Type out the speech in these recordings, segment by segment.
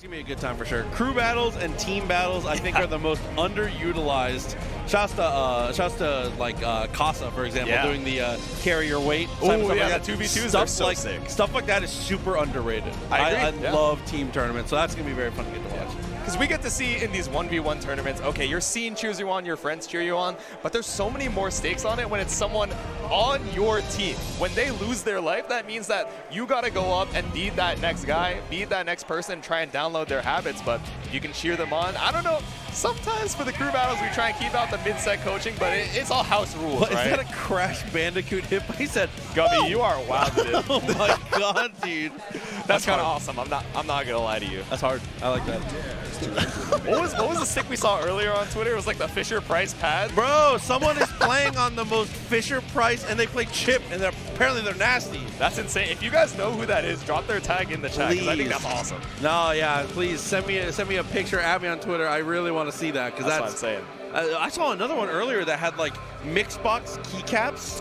It's gonna be a good time for sure. Crew battles and team battles, I think, are the most underutilized. Shouts to like Casa, for example, doing the carry your weight. Oh yeah, the 2v2s are so sick. Stuff like that is super underrated. I love team tournaments, so that's gonna be very fun to get to watch. Because we get to see in these 1v1 tournaments, okay, your scene cheers you on, your friends cheer you on, but there's so many more stakes on it when it's someone on your team. When they lose their life, that means that you got to go up and beat that next guy, beat that next person, try and download their habits, but you can cheer them on. I don't know. Sometimes for the crew battles, we try and keep out the mid-set coaching, but it's all house rules, right? Is that a Crash Bandicoot hit? He said, Gummie, you are wild with it. Oh my god, dude. That's kind of awesome. I'm not gonna lie to you. That's hard. I like that. What was the stick we saw earlier on Twitter? It was like the Fisher-Price pad. Bro, someone is playing on the most Fisher-Price, and they play Chip, and apparently they're nasty. That's insane. If you guys know who that is, drop their tag in the chat, because I think that's awesome. No, yeah, please send me a picture, add me on Twitter. I really want to see that, because that's what I'm saying. I saw another one earlier that had like Mixbox keycaps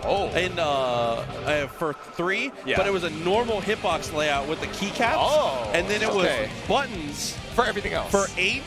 for 3, but it was a normal hitbox layout with the keycaps, and then it was buttons for everything else. For 8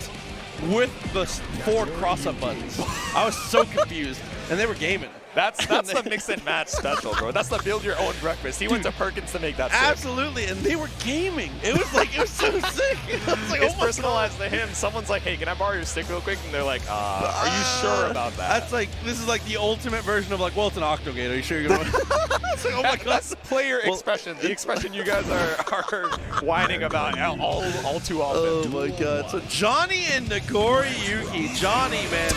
with the 4 cross-up buttons. I was so confused, and they were gaming. That's the mix and match special, bro. That's the build your own breakfast. He went to Perkins to make that sick. Absolutely, and they were gaming. It was so sick. It's personalized to him. Someone's like, hey, can I borrow your stick real quick? And they're like, are you sure about that? That's like, this is like the ultimate version of like, well, it's an Octogate. Are you sure you're going to It's like, oh my god. That's player expression. The expression you guys are whining about all too often. Oh my god. So Johnny and Nagori Yuki. Johnny, man.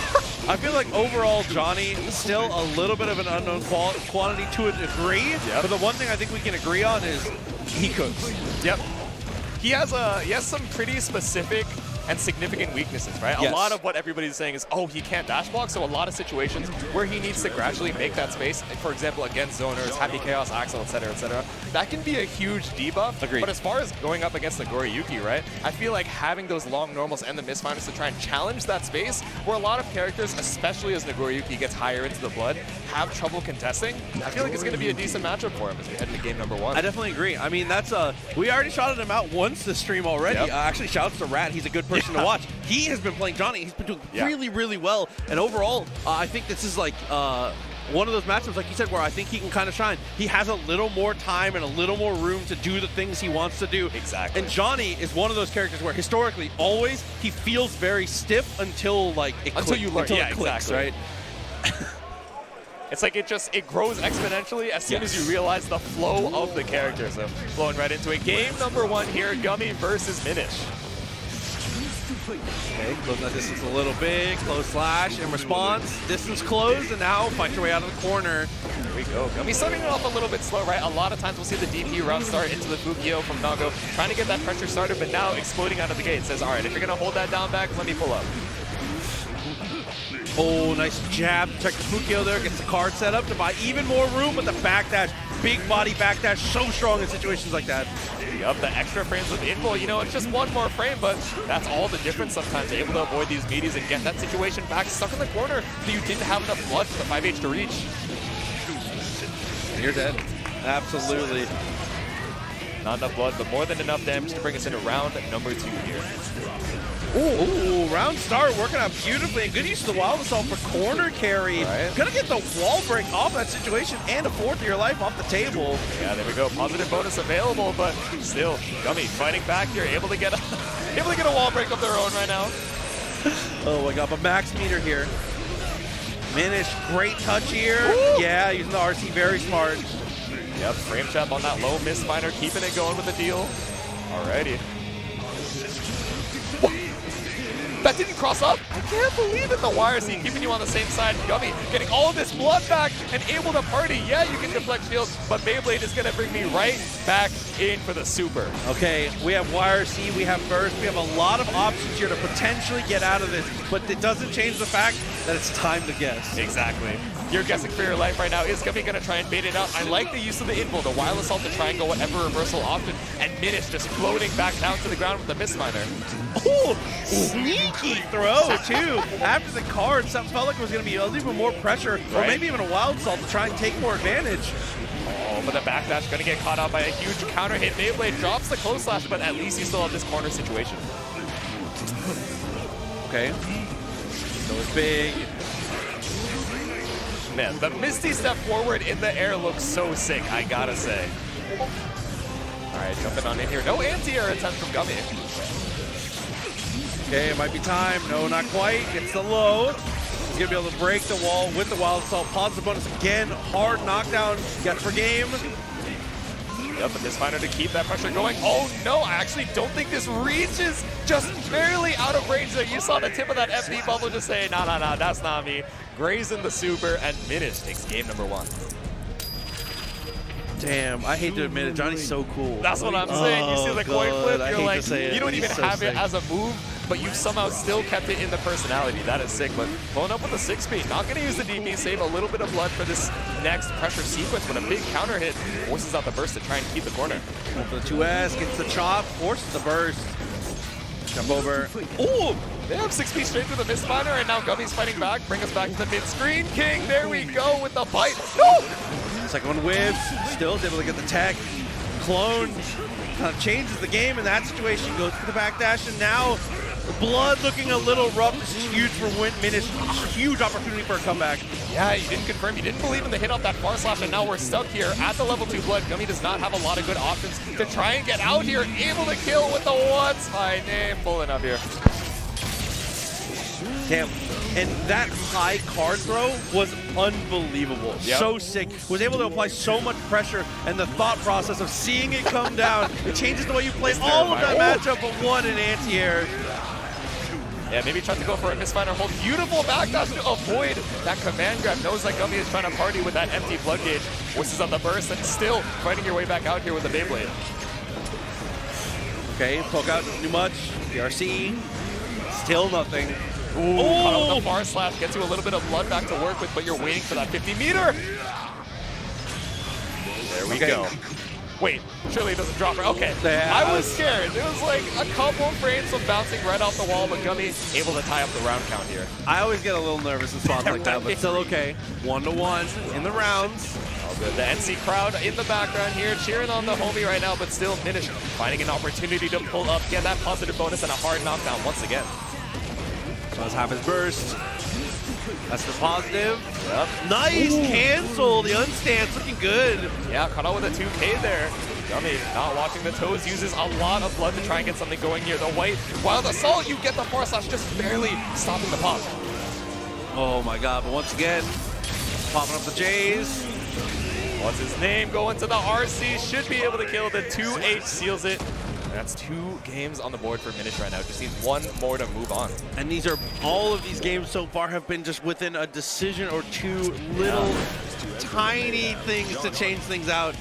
I feel like overall Johnny still a little bit of an unknown quantity to a degree, but the one thing I think we can agree on is he cooks. Yep. He has some pretty specific and significant weaknesses, right? Yes. A lot of what everybody's saying is, oh, he can't dash block, so a lot of situations where he needs to gradually make that space, for example, against zoners, Happy Chaos, Axel, etc., that can be a huge debuff. Agreed. But as far as going up against the Goriyuki, right, I feel like having those long normals and the misfinders to try and challenge that space, where a lot of characters, especially as Nagoriyuki gets higher into the blood, have trouble contesting, I feel like it's going to be a decent matchup for him as we head into game number 1. I definitely agree. I mean, that's we already shouted him out once this stream already. Actually, shouts to Rat. He's a good person to watch. He has been playing Johnny. He's been doing really, really well. And overall, I think this is like one of those matchups, like you said, where I think he can kind of shine. He has a little more time and a little more room to do the things he wants to do. Exactly. And Johnny is one of those characters where historically, always, he feels very stiff until like it clicks, you learn. until it clicks, right? It's like it grows exponentially as soon as you realize the flow of the character. So flowing right into it. Game number 1 here, Gummie versus Minish. Okay, close that distance a little bit. Close slash in response. Distance closed, and now fight your way out of the corner. There we go. Gummie starting it off a little bit slow, right? A lot of times we'll see the DP route start into the Fukio from Nago, trying to get that pressure started, but now exploding out of the gate. Says, all right, if you're going to hold that down back, let me pull up. Oh, nice jab. Check the Fukio there. Gets the card set up to buy even more room, but the backdash, big body backdash, so strong in situations like that. Yup, the extra frames with Invul, you know, it's just one more frame, but that's all the difference sometimes. Able to avoid these meaties and get that situation back stuck in the corner so you didn't have enough blood for the 5H to reach. You're dead. Absolutely. Not enough blood, but more than enough damage to bring us into round number 2 here. Ooh, round start working out beautifully, and good use of the Wild Assault for corner carry. Right. Gonna get the wall break off that situation and a 4th of your life off the table. Yeah, there we go. Positive bonus available, but still, Gummie fighting back here, able to get a wall break of their own right now. Oh my god, but max meter here. Minish, great touch here. Woo! Yeah, using the RC, very smart. Yep, frame trap on that low misfinder, keeping it going with the deal. Alrighty. That didn't cross up. I can't believe it. The wire scene keeping you on the same side. Gummie getting all of this blood back and able to party. Yeah, you can deflect shields, but Beyblade is going to bring me right back in for the super. Okay, we have wire C, we have burst, we have a lot of options here to potentially get out of this, but it doesn't change the fact that it's time to guess. Exactly. You're guessing for your life right now. Is Gummie going to try and bait it out? I like the use of the Invul, the Wild Assault to try and go whatever reversal option, and Minish just floating back down to the ground with the Mistminer. Oh, sneaky throw, too. After the card, something felt like it was going to be a little bit more pressure, or maybe even a Wild Assault to try and take more advantage. Oh, for the backdash, gonna get caught out by a huge counter hit. Beyblade drops the close slash, but at least you still have this corner situation. Okay. So it's big. Man, the Misty step forward in the air looks so sick, I gotta say. All right, jumping on in here. No anti-air attempt from Gummie. Okay, it might be time. No, not quite. It's the low. He's gonna be able to break the wall with the wild assault. Pauses the bonus again. Hard knockdown. Gets for game. Yep, but this fighter to keep that pressure going. Oh no, I actually don't think this reaches just barely out of range there. You saw the tip of that FD bubble just say, no, that's not me. Grazing the super, and Minish takes game number 1. Damn, I hate to admit it. Johnny's so cool. That's what I'm saying. You see the coin flip, you're like, you don't even have it as a move, but you've somehow still kept it in the personality. That is sick, but pulling up with the 6-speed. Not going to use the DP, save a little bit of blood for this next pressure sequence, but a big counter hit forces out the burst to try and keep the corner. For the 2S, gets the chop, forces the burst. Jump over. Ooh! They have 6-speed straight through the Mistfinder, and now Gummie's fighting back. Bring us back to the mid-screen. King, there we go with the bite. No! Second one whips, still is able to get the tech. Clone kind of changes the game in that situation, goes for the backdash, and now blood looking a little rough. This is huge for Minish. Huge opportunity for a comeback. Yeah, you didn't confirm, you didn't believe in the hit off that far slash, and now we're stuck here at the level 2 blood. Gummie does not have a lot of good options to try and get out here. Able to kill with the what's my name. Pulling up here. Damn. And that high card throw was unbelievable. Yep. So sick. Was able to apply so much pressure, and the thought process of seeing it come down, it changes the way you play all of that matchup, but one in anti-air. Yeah, maybe try to go for a misfinder hold. Beautiful backdash to avoid that command grab. Knows that Gummie is trying to party with that empty blood gauge. Voices on the burst and still fighting your way back out here with the Beyblade. Okay, poke out, doesn't do much. DRC, still nothing. Ooh, caught up with the far slash, gets you a little bit of blood back to work with, but you're waiting for that 50-meter. There we go. Wait, surely it doesn't drop. Okay, I was scared. It was like a couple frames of bouncing right off the wall, but Gummie able to tie up the round count here. I always get a little nervous in spots like that, but still okay. 1-1 in the rounds. All good. The NC crowd in the background here, cheering on the homie right now, but still Minish finding an opportunity to pull up, get that positive bonus, and a hard knockdown once again. So let's have his burst. That's the positive. Yep. Nice cancel. The unstance looking good. Yeah, caught out with a 2K there. Gummie not watching the toes, uses a lot of blood to try and get something going here. The white wild assault, you get the far slash, just barely stopping the pop. Oh my god, but once again, popping up the J's. What's his name? Going to the RC, should be able to kill. The 2H seals it. That's 2 games on the board for Minish right now. Just needs 1 more to move on. And these are, all of these games so far have been just within a decision or 2 little tiny things to change things out.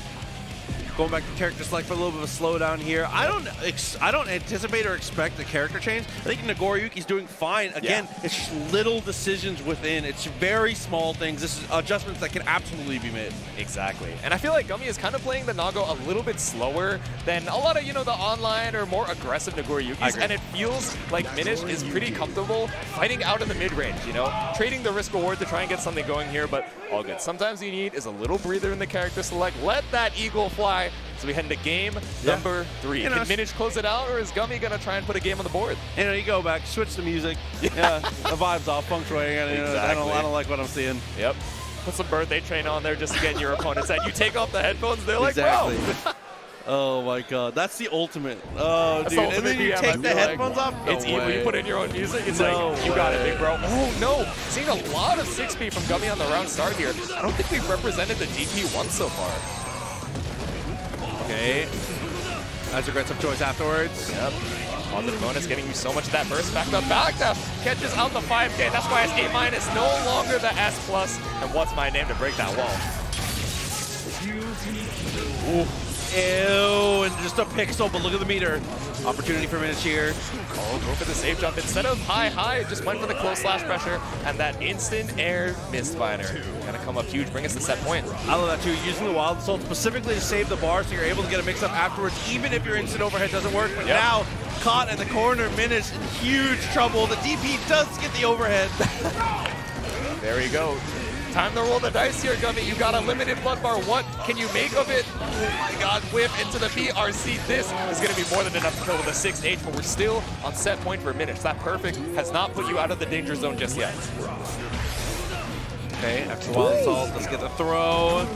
Going back to character select for a little bit of a slowdown here. I don't anticipate or expect a character change. I think Nagoriyuki's doing fine. Again, it's just little decisions within. It's very small things. This is adjustments that can absolutely be made. Exactly. And I feel like Gummie is kind of playing the Nago a little bit slower than a lot of, the online or more aggressive Nagoriyukis. And it feels like Minish is pretty comfortable fighting out in the mid-range, trading the risk-reward to try and get something going here, but all good. Sometimes you need is a little breather in the character select. Let that eagle fly. So we head into game number 3. Can Minish close it out, or is Gummie going to try and put a game on the board? You go back, switch the music. Yeah, the vibe's off, feng shui. Exactly. I don't like what I'm seeing. Yep. Put some birthday train on there just to get in your opponent's head. You take off the headphones, they're like, bro. Oh my god, that's the ultimate. Oh, that's dude, the ultimate and then you take the headphones off? No it's way. when you put in your own music, it's like, you got it, big bro. Oh no, seeing a lot of 6P from Gummie on the round start here. I don't think we've represented the DP once so far. Okay. That's aggressive choice afterwards. Yep. Positive bonus getting you so much of that burst. Back to backdash. Catches out the 5K. That's why it's A-, no longer the S+. And what's my name to break that wall? Ooh. Ew, and just a pixel, but look at the meter. Opportunity for Minish here. Oh, go for the safe jump. Instead of high, just went for the close slash pressure, and that instant air Mistfinder. Gonna come up huge, bring us to set point. I love that too, using the wild assault specifically to save the bar so you're able to get a mix-up afterwards, even if your instant overhead doesn't work. But now, caught in the corner, Minish in huge trouble. The DP does get the overhead. There we go. Time to roll the dice here, Gummie. You got a limited blood bar. What can you make of it? Oh my god, whip into the BRC. This is going to be more than enough to kill with a 6H, but we're still on set point for Minish. That perfect has not put you out of the danger zone just yet. Okay, after wild assault, let's get the throw.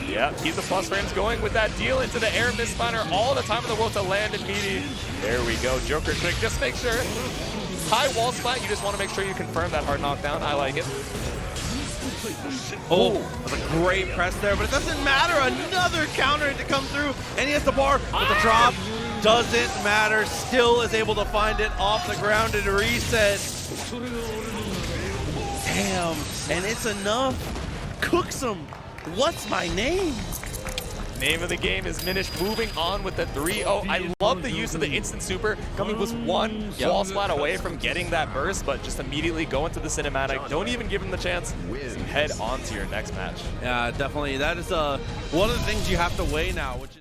Yeah, keep the plus frames going with that deal into the air misspawner. All the time in the world to land in meaty. There we go, Joker trick. Just make sure. High wall splat, you just want to make sure you confirm that hard knockdown. I like it. Oh, that's a great press there, but it doesn't matter. Another counter to come through, and he has the bar with the drop. Doesn't matter. Still is able to find it off the ground and reset. Damn, and it's enough. Cooks him. What's my name? Name of the game is Minish moving on with the 3-0. I love the use of the instant super. Gummie was one wall splat away from getting that burst, but just immediately go into the cinematic. Don't even give him the chance to head on to your next match. Yeah, definitely. That is one of the things you have to weigh now, which is